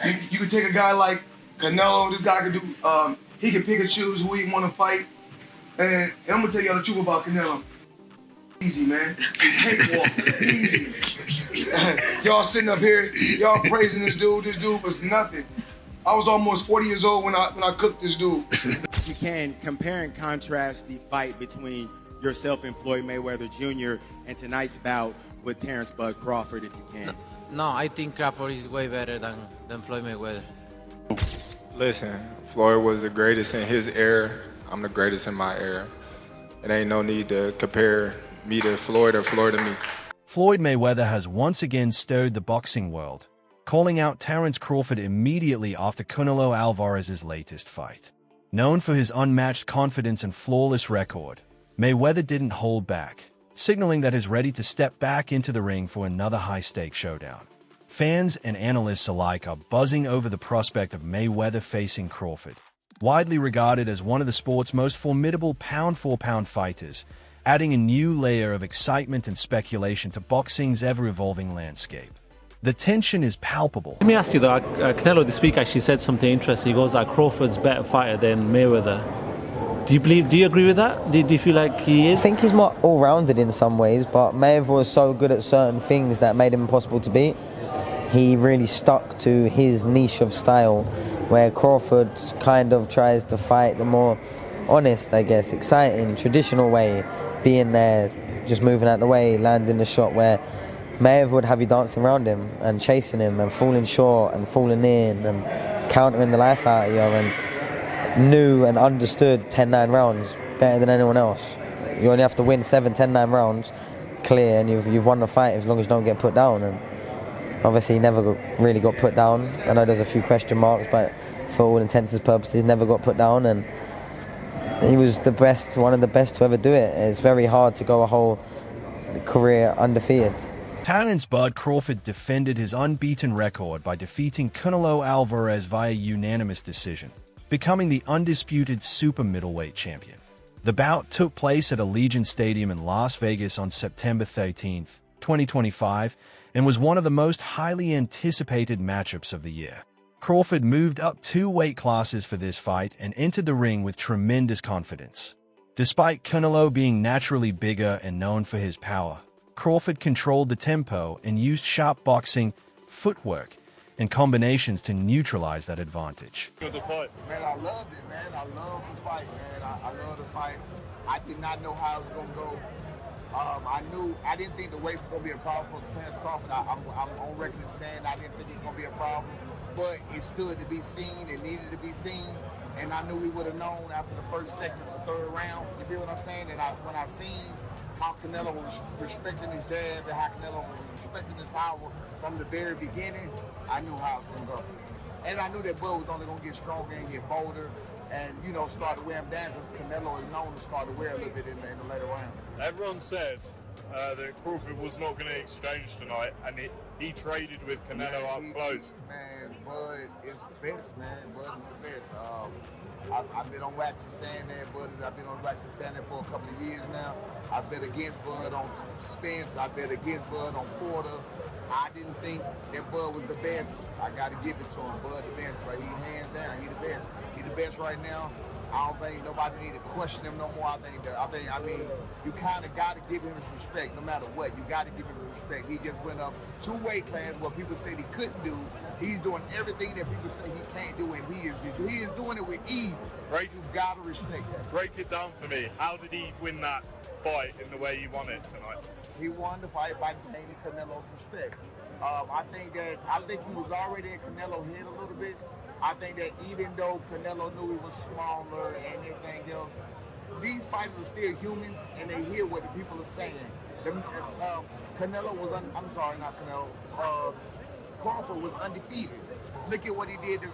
You can take a guy like Canelo. This guy can do. He can pick and choose who he want to fight. And I'm gonna tell y'all the truth about Canelo. Easy, man. Cakewalk. Easy. Y'all sitting up here, y'all praising this dude. This dude was nothing. I was almost 40 years old when I cooked this dude. You can compare and contrast the fight between yourself and Floyd Mayweather Jr. and tonight's bout with Terence "Bud" Crawford, if you can. No, I think Crawford is way better than Floyd Mayweather. Listen, Floyd was the greatest in his era. I'm the greatest in my era. It ain't no need to compare me to Floyd or Floyd to me. Floyd Mayweather has once again stirred the boxing world, calling out Terence Crawford immediately after Canelo Alvarez's latest fight. Known for his unmatched confidence and flawless record, Mayweather didn't hold back, signaling that he's ready to step back into the ring for another high-stakes showdown. Fans and analysts alike are buzzing over the prospect of Mayweather facing Crawford, widely regarded as one of the sport's most formidable pound-for-pound fighters, adding a new layer of excitement and speculation to boxing's ever-evolving landscape. The tension is palpable. Let me ask you though, Canelo this week actually said something interesting. He goes that Crawford's a better fighter than Mayweather. Do you agree with that? Do you feel like he is? I think he's more all-rounded in some ways, but Mayweather was so good at certain things that made him impossible to beat. He really stuck to his niche of style, where Crawford kind of tries to fight the more honest, I guess, exciting, traditional way, being there, just moving out the way, landing the shot, where Mayweather would have you dancing around him and chasing him and falling short and falling in and countering the life out of you and knew and understood 10-9 rounds better than anyone else. You only have to win 7-10-9 rounds clear and you've won the fight as long as you don't get put down. And obviously he never really got put down. I know there's a few question marks, but for all intents and purposes never got put down, and he was the best, one of the best to ever do it. It's very hard to go a whole career undefeated. Terence "Bud" Crawford defended his unbeaten record by defeating Canelo Alvarez via unanimous decision, becoming the undisputed super middleweight champion. The bout took place at Allegiant Stadium in Las Vegas on September 13, 2025, and was one of the most highly anticipated matchups of the year. Crawford moved up 2 weight classes for this fight and entered the ring with tremendous confidence. Despite Canelo being naturally bigger and known for his power, Crawford controlled the tempo and used sharp boxing, footwork, and combinations to neutralize that advantage. Man, I loved it, man. I love the fight, man. I love the fight. I did not know how it was going to go. I didn't think the weight was going to be a problem for Terence Crawford. I'm on record saying I didn't think it was going to be a problem, but it stood to be seen. It needed to be seen, and I knew we would have known after the first, second, or third round. You feel what I'm saying? And when I seen how Canelo was respecting his jab and how Canelo was respecting his power from the very beginning, I knew how it was going to go. And I knew that Bud was only going to get stronger and get bolder and, start to wear him down, because Canelo is known to start to wear a little bit in the later round. Everyone said that Crawford was not going to exchange tonight, and he traded with Canelo up close. Man, Bud is the best, man. Bud is the best. I've been on wax and saying that, Bud. I've been on wax and saying that for a couple of years now. I bet against Bud on Spence. I bet against Bud on Porter. I didn't think that Bud was the best. I got to give it to him. Bud the best, but he's hands down. He's the best. He's the best right now. I don't think nobody need to question him no more. I mean, you kind of got to give him his respect no matter what. You got to give him his respect. He just went up 2 weight classes what people said he couldn't do. He's doing everything that people say he can't do, and he is doing it with ease. Right. You got to respect that. Break it down for me. How did he win that fight in the way he won it tonight? He won the fight by gaining Canelo's respect. I think he was already in Canelo's head a little bit. I think that even though Canelo knew he was smaller and everything else, these fighters are still humans and they hear what the people are saying. Canelo was, Crawford was undefeated. Look at what he did to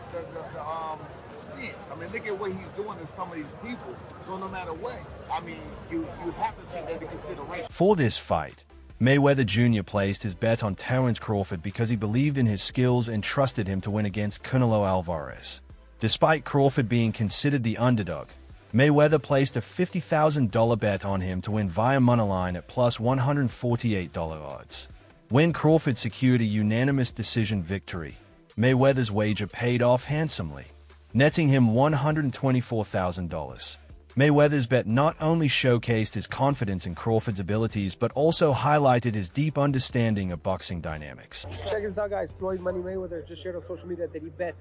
Spence. I mean, look at what he's doing to some of these people. So no matter what, I mean, you have to take that into consideration. For this fight, Mayweather Jr. placed his bet on Terence Crawford because he believed in his skills and trusted him to win against Canelo Alvarez. Despite Crawford being considered the underdog, Mayweather placed a $50,000 bet on him to win via moneyline at plus $148 odds. When Crawford secured a unanimous decision victory, Mayweather's wager paid off handsomely, netting him $124,000. Mayweather's bet not only showcased his confidence in Crawford's abilities, but also highlighted his deep understanding of boxing dynamics. Check this out, guys. Floyd Money Mayweather just shared on social media that he bet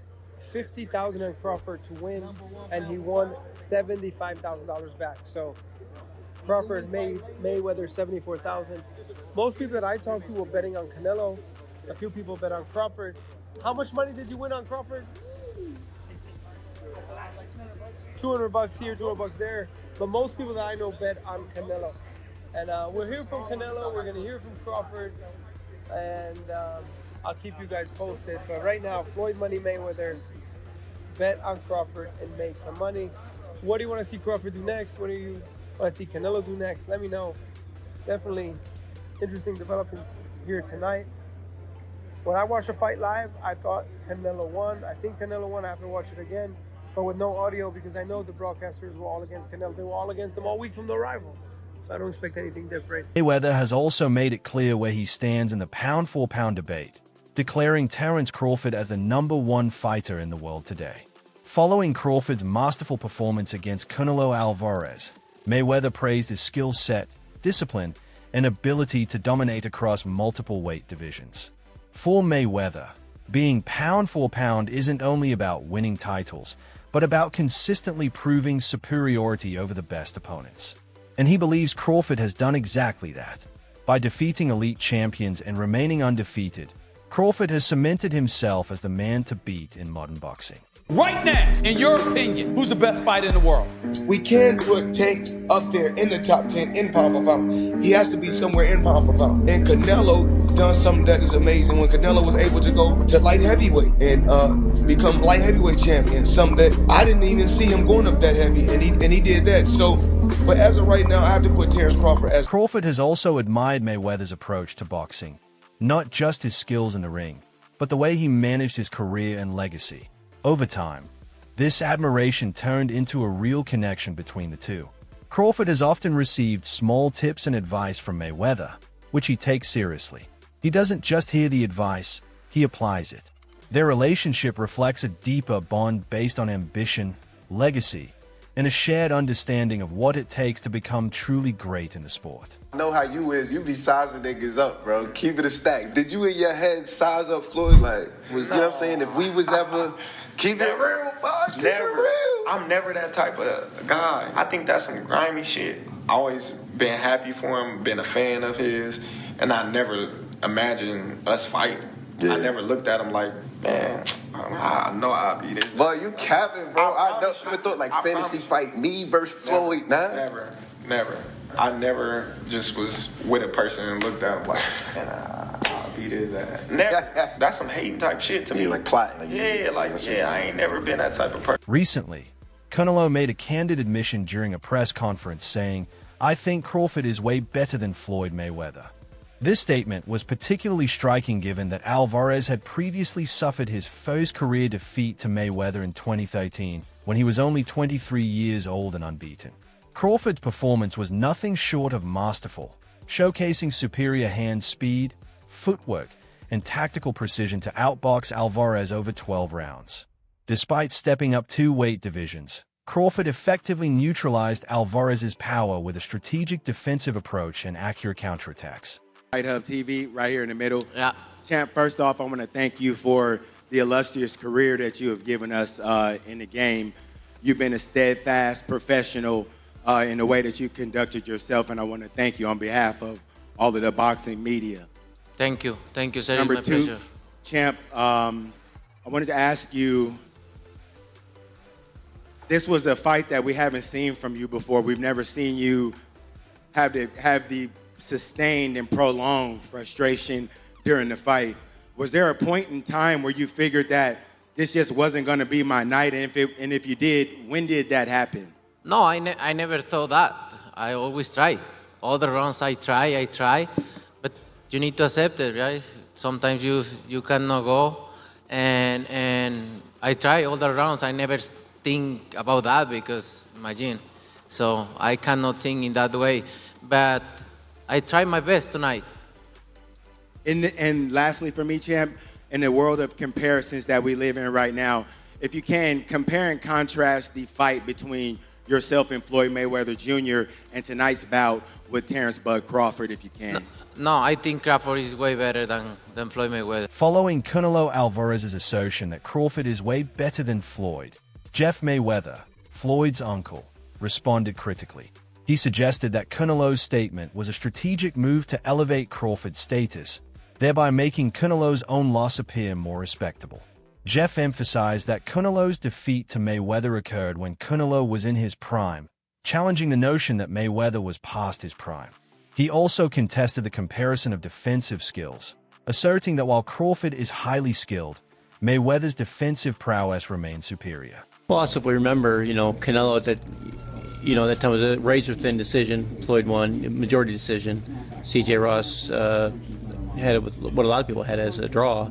$50,000 on Crawford to win, and he won $75,000 back. So Crawford made Mayweather $74,000. Most people that I talked to were betting on Canelo. A few people bet on Crawford. How much money did you win on Crawford? $200 here, $200 there. But most people that I know bet on Canelo. And we'll hear from Canelo. We're going to hear from Crawford. And I'll keep you guys posted. But right now, Floyd Money Mayweather bet on Crawford and make some money. What do you want to see Crawford do next? What do you want to see Canelo do next? Let me know. Definitely interesting developments here tonight. When I watched the fight live, I thought Canelo won. I think Canelo won. I have to watch it again, but with no audio, because I know the broadcasters were all against Canelo. They were all against him all week from the rivals. So I don't expect anything different. Mayweather has also made it clear where he stands in the pound-for-pound debate, declaring Terence Crawford as the #1 fighter in the world today. Following Crawford's masterful performance against Canelo Alvarez, Mayweather praised his skill set, discipline, and ability to dominate across multiple weight divisions. For Mayweather, being pound for pound isn't only about winning titles, but about consistently proving superiority over the best opponents. And he believes Crawford has done exactly that. By defeating elite champions and remaining undefeated, Crawford has cemented himself as the man to beat in modern boxing. Right now, in your opinion, who's the best fighter in the world? We can put Tank up there in the top 10 in pound for pound. He has to be somewhere in pound for pound. And Canelo done something that is amazing when Canelo was able to go to light heavyweight and become light heavyweight champion. Something that I didn't even see him going up that heavy, and he did that. So, but as of right now, I have to put Terence Crawford as. Crawford has also admired Mayweather's approach to boxing, not just his skills in the ring, but the way he managed his career and legacy. Over time, this admiration turned into a real connection between the two. Crawford has often received small tips and advice from Mayweather, which he takes seriously. He doesn't just hear the advice, he applies it. Their relationship reflects a deeper bond based on ambition, legacy, and a shared understanding of what it takes to become truly great in the sport. I know how you is. You be sizing niggas up, bro. Keep it a stack. Did you in your head size up Floyd? Like, you know what I'm saying? If we was ever... Keep it real, boy. Keep it real. I'm never that type of guy. I think that's some grimy shit. Always been happy for him, been a fan of his, and I never imagined us fight. Yeah. I never looked at him like, man, I know I'll be this. Boy, you capping, bro. I never thought like fantasy fight me versus Floyd. Never. I never just was with a person and looked at him like, man, I'll beat his ass. Never. That's some hating type shit to me. Like plotting. I ain't never been that type of person. Recently, Canelo made a candid admission during a press conference saying, "I think Crawford is way better than Floyd Mayweather." This statement was particularly striking given that Alvarez had previously suffered his first career defeat to Mayweather in 2013, when he was only 23 years old and unbeaten. Crawford's performance was nothing short of masterful, showcasing superior hand speed, footwork, and tactical precision to outbox Alvarez over 12 rounds. Despite stepping up 2 weight divisions, Crawford effectively neutralized Alvarez's power with a strategic defensive approach and accurate counterattacks. Fight Hub TV, right here in the middle. Yeah. Champ, first off, I want to thank you for the illustrious career that you have given us in the game. You've been a steadfast professional in the way that you conducted yourself, and I want to thank you on behalf of all of the boxing media. Thank you, sir. Number my 2, pleasure. Champ, I wanted to ask you, this was a fight that we haven't seen from you before. We've never seen you have the sustained and prolonged frustration during the fight. Was there a point in time where you figured that this just wasn't going to be my night? And if you did, when did that happen? No, I never thought that. I always try. All the rounds I try, but you need to accept it, right? Sometimes you cannot go, and I try all the rounds. I never think about that because imagine. So I cannot think in that way, but I try my best tonight. And lastly for me, Champ, in the world of comparisons that we live in right now, if you can, compare and contrast the fight between yourself and Floyd Mayweather Jr. and tonight's bout with Terence "Bud" Crawford, if you can. No, I think Crawford is way better than Floyd Mayweather. Following Canelo Alvarez's assertion that Crawford is way better than Floyd, Jeff Mayweather, Floyd's uncle, responded critically. He suggested that Canelo's statement was a strategic move to elevate Crawford's status, thereby making Canelo's own loss appear more respectable. Jeff emphasized that Canelo's defeat to Mayweather occurred when Canelo was in his prime, challenging the notion that Mayweather was past his prime. He also contested the comparison of defensive skills, asserting that while Crawford is highly skilled, Mayweather's defensive prowess remains superior. Well, also if we remember, Canelo at that time was a razor-thin decision. Floyd won, majority decision. C.J. Ross had it with what a lot of people had as a draw.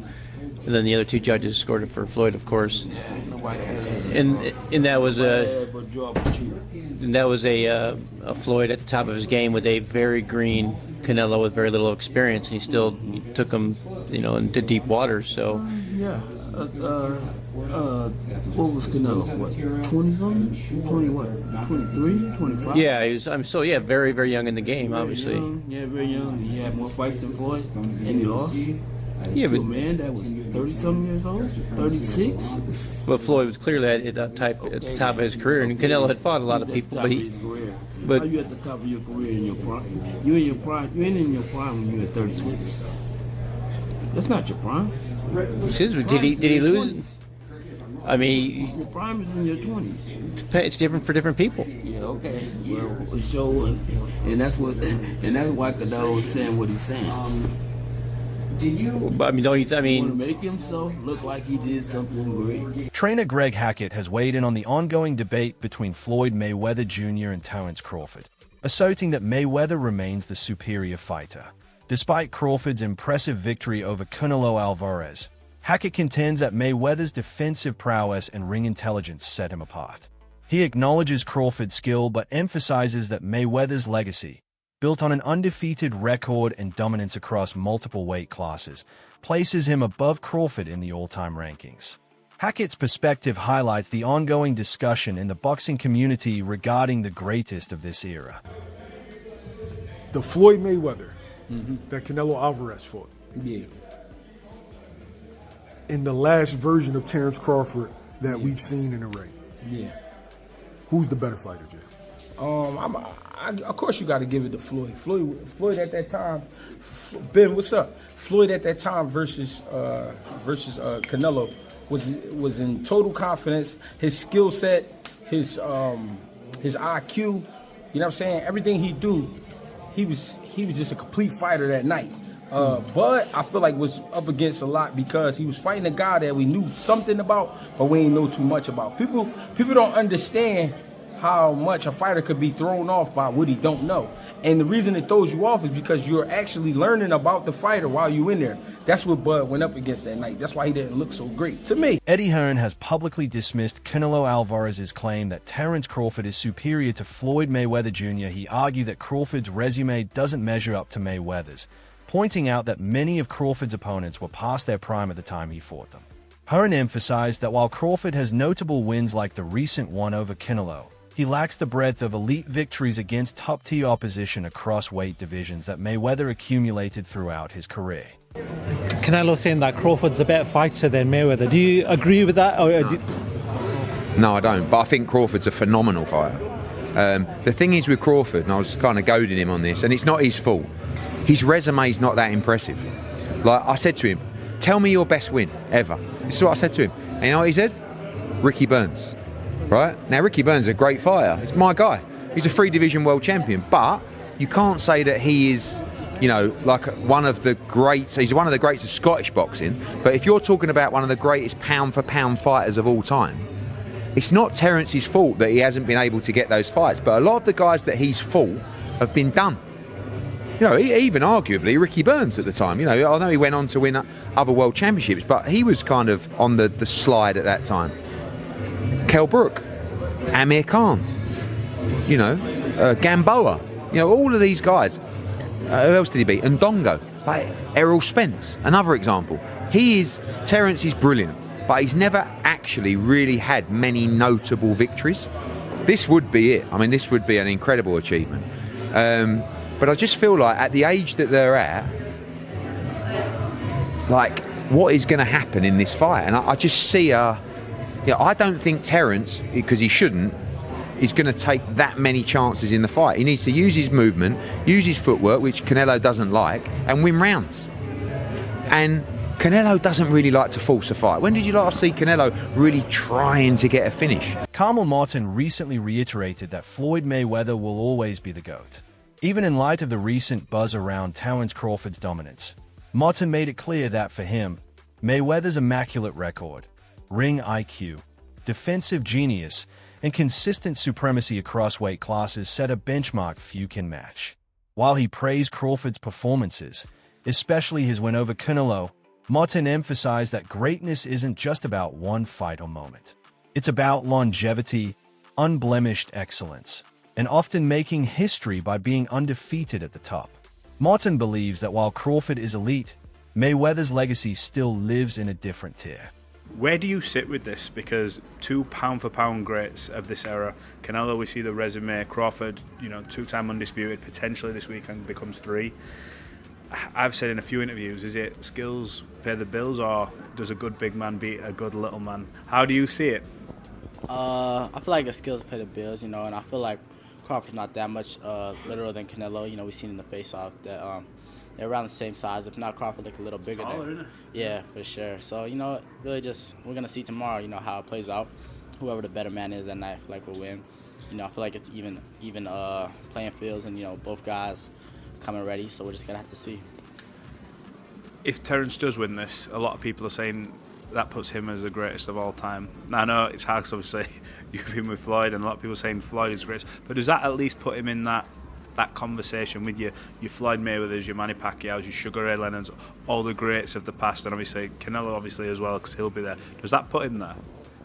And then the other two judges scored it for Floyd, of course. And that was a Floyd at the top of his game with a very green Canelo with very little experience, and he still took him, into deep waters. So yeah. What was Canelo? What, 20-something? 20 what? 23? 25? Yeah, he was. Very, very young in the game, obviously. Very young. He had more fights than Floyd, and he lost. Yeah, but that was 30-something years old, 36. But Floyd was clearly at the top of his career, and Canelo had fought a lot of people. But how you at the top of your career in your prime? You in your prime? You ain't in your prime when you're at 36. That's not your prime. Did he lose? 20s. I mean, your prime is in your 20s. It's different for different people. Yeah, okay. Well, so, and that's why Canelo is saying what he's saying. Want to make himself look like he did something great. Trainer Greg Hackett has weighed in on the ongoing debate between Floyd Mayweather Jr. and Terence Crawford, asserting that Mayweather remains the superior fighter. Despite Crawford's impressive victory over Canelo Alvarez, Hackett contends that Mayweather's defensive prowess and ring intelligence set him apart. He acknowledges Crawford's skill but emphasizes that Mayweather's legacy, built on an undefeated record and dominance across multiple weight classes, places him above Crawford in the all-time rankings. Hackett's perspective highlights the ongoing discussion in the boxing community regarding the greatest of this era. The Floyd Mayweather that Canelo Alvarez fought. Yeah. In the last version of Terence Crawford that we've seen in the ring. Yeah. Who's the better fighter, Jay? Of course you got to give it to Floyd. Floyd at that time, Ben, what's up? Floyd at that time versus Canelo was in total confidence. His skill set, his IQ, you know what I'm saying? Everything he do, he was just a complete fighter that night. But I feel like was up against a lot because he was fighting a guy that we knew something about, but we ain't know too much about. People don't understand how much a fighter could be thrown off by what he don't know. And the reason it throws you off is because you're actually learning about the fighter while you're in there. That's what Bud went up against that night. That's why he didn't look so great to me. Eddie Hearn has publicly dismissed Canelo Alvarez's claim that Terence Crawford is superior to Floyd Mayweather Jr. He argued that Crawford's resume doesn't measure up to Mayweather's, pointing out that many of Crawford's opponents were past their prime at the time he fought them. Hearn emphasized that while Crawford has notable wins like the recent one over Canelo, he lacks the breadth of elite victories against top-tier opposition across weight divisions that Mayweather accumulated throughout his career. Canelo saying that Crawford's a better fighter than Mayweather. Do you agree with that? No, I don't. But I think Crawford's a phenomenal fighter. The thing is with Crawford, and I was kind of goading him on this, and it's not his fault, his resume's not that impressive. Like I said to him, tell me your best win ever. This is what I said to him. And you know what he said? Ricky Burns. Right? Now, Ricky Burns is a great fighter. It's my guy. He's a 3-division world champion. But you can't say that he is, like one of the greats. He's one of the greats of Scottish boxing. But if you're talking about one of the greatest pound-for-pound fighters of all time, it's not Terence's fault that he hasn't been able to get those fights. But a lot of the guys that he's fought have been done. Even arguably Ricky Burns at the time. I know he went on to win other world championships, but he was kind of on the slide at that time. Kell Brook, Amir Khan, Gamboa, all of these guys. Who else did he beat? Ndongo, like Errol Spence, another example. Terence is brilliant, but he's never actually really had many notable victories. This would be it. I mean, this would be an incredible achievement. But I just feel like at the age that they're at, like, what is going to happen in this fight? And I just see I don't think Terence, because he shouldn't, is going to take that many chances in the fight. He needs to use his movement, use his footwork, which Canelo doesn't like, and win rounds. And Canelo doesn't really like to force a fight. When did you last see Canelo really trying to get a finish? Carmel Martin recently reiterated that Floyd Mayweather will always be the GOAT. Even in light of the recent buzz around Terence Crawford's dominance, Martin made it clear that for him, Mayweather's immaculate record, ring IQ, defensive genius, and consistent supremacy across weight classes set a benchmark few can match. While he praised Crawford's performances, especially his win over Canelo, Martin emphasized that greatness isn't just about one fight or moment. It's about longevity, unblemished excellence, and often making history by being undefeated at the top. Martin believes that while Crawford is elite, Mayweather's legacy still lives in a different tier. Where do you sit with this? Because two pound-for-pound greats of this era, Canelo, we see the resume, Crawford, two-time undisputed, potentially this weekend becomes 3. I've said in a few interviews, is it skills pay the bills, or does a good big man beat a good little man? How do you see it? I feel like the skills pay the bills, and I feel like Crawford's not that much littler than Canelo. We've seen in the face-off that they're around the same size. If not, Crawford look a little bigger. Taller, isn't it? Yeah, for sure. So, really just we're going to see tomorrow, how it plays out. Whoever the better man is that night, I feel like will win. I feel like it's even playing fields, and, both guys coming ready, so we're just going to have to see. If Terence does win this, a lot of people are saying that puts him as the greatest of all time. Now, I know it's hard because obviously you've been with Floyd, and a lot of people are saying Floyd is the greatest, but does that at least put him in that conversation with your Floyd Mayweathers, your Manny Pacquiao's, your Sugar Ray Leonard's, all the greats of the past, and obviously Canelo obviously as well, because he'll be there. Does that put him there?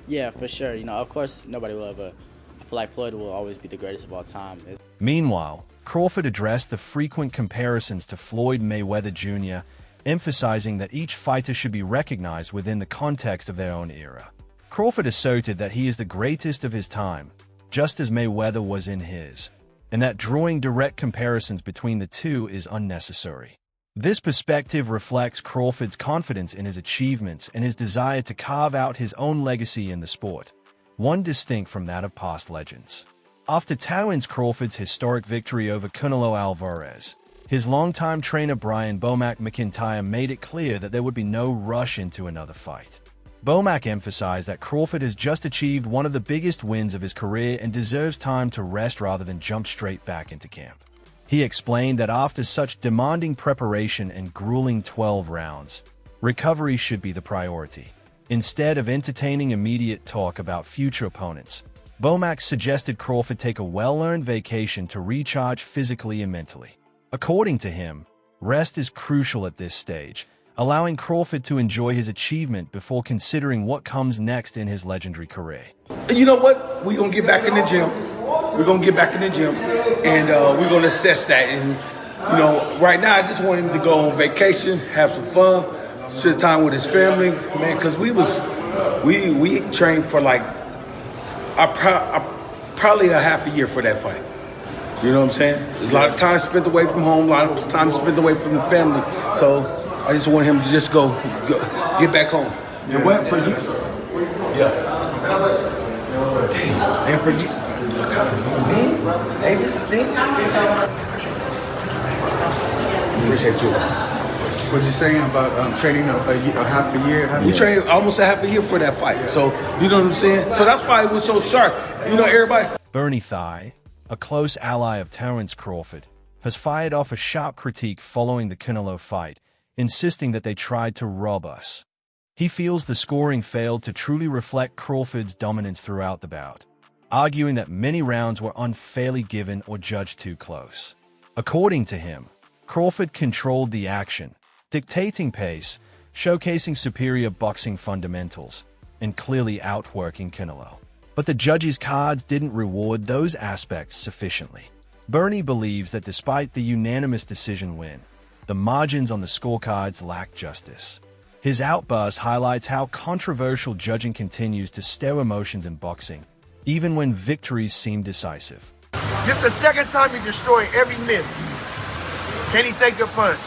Yeah, for sure. Of course, nobody will ever. I feel like Floyd will always be the greatest of all time. Meanwhile, Crawford addressed the frequent comparisons to Floyd Mayweather Jr., emphasizing that each fighter should be recognized within the context of their own era. Crawford asserted that he is the greatest of his time, just as Mayweather was in his, and that drawing direct comparisons between the two is unnecessary. This perspective reflects Crawford's confidence in his achievements and his desire to carve out his own legacy in the sport, one distinct from that of past legends. After Terence Crawford's historic victory over Canelo Alvarez, his longtime trainer Brian "Bomac" McIntyre made it clear that there would be no rush into another fight. Bomac emphasized that Crawford has just achieved one of the biggest wins of his career and deserves time to rest rather than jump straight back into camp. He explained that after such demanding preparation and grueling 12 rounds, recovery should be the priority. Instead of entertaining immediate talk about future opponents, Bomac suggested Crawford take a well-earned vacation to recharge physically and mentally. According to him, rest is crucial at this stage, allowing Crawford to enjoy his achievement before considering what comes next in his legendary career. You know what? We're going to get back in the gym. And we're going to assess that. And, right now I just want him to go on vacation, have some fun, spend time with his family, man, because we trained for probably a half a year for that fight. You know what I'm saying? There's a lot of time spent away from home, a lot of time spent away from the family. So I just want him to just go get back home. And what for you? Yeah. Damn. And for you? Hey, this is thing. Appreciate you. What you saying about training a half a year? We trained almost a half a year for that fight. So, you know what I'm saying? So that's why it was so sharp. Everybody. Bernie Thigh, a close ally of Terence Crawford, has fired off a sharp critique following the Canelo fight, insisting that they tried to rob us. He feels the scoring failed to truly reflect Crawford's dominance throughout the bout, arguing that many rounds were unfairly given or judged too close. According to him, Crawford controlled the action, dictating pace, showcasing superior boxing fundamentals, and clearly outworking Canelo. But the judges' cards didn't reward those aspects sufficiently. Bernie believes that despite the unanimous decision win, the margins on the scorecards lack justice. His outburst highlights how controversial judging continues to stir emotions in boxing, even when victories seem decisive. This is the second time he destroyed every myth. Can he take a punch?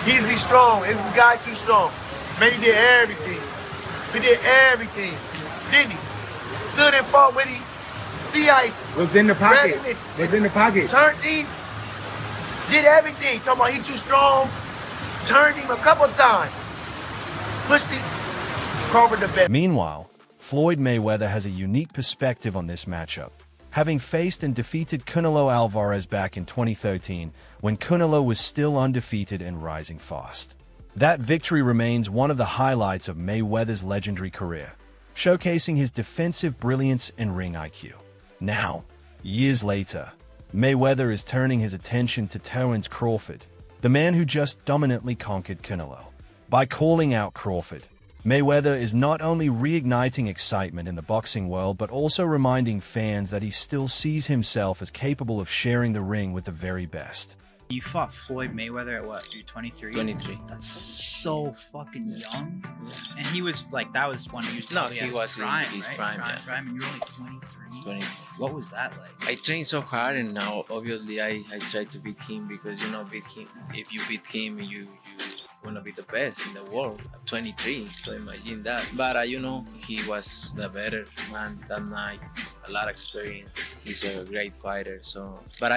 Is he strong? Is this guy too strong? Man, he did everything. He did everything. Didn't he? Stood and fought with him. See how he Was in the pocket. grabbed him, Was in the pocket. turned him, did everything. Talking about he too strong. Turned him a couple times. Pushed him. Crawford the best. Meanwhile, Floyd Mayweather has a unique perspective on this matchup, having faced and defeated Canelo Alvarez back in 2013 when Canelo was still undefeated and rising fast. That victory remains one of the highlights of Mayweather's legendary career, showcasing his defensive brilliance and ring IQ. Now, years later, Mayweather is turning his attention to Terence Crawford, the man who just dominantly conquered Canelo. By calling out Crawford, Mayweather is not only reigniting excitement in the boxing world, but also reminding fans that he still sees himself as capable of sharing the ring with the very best. You fought Floyd Mayweather at what, dude, 23? 23. That's so fucking young. And he was like, that was when he was probably at his prime, in his right? prime, yeah. Prime, and you were only 23? 20. What was that like? I trained so hard, and now obviously I try to beat him because beat him. If you beat him, you wanna be the best in the world at 23. So imagine that. But he was the better man that night. A lot of experience. He's a great fighter. So, but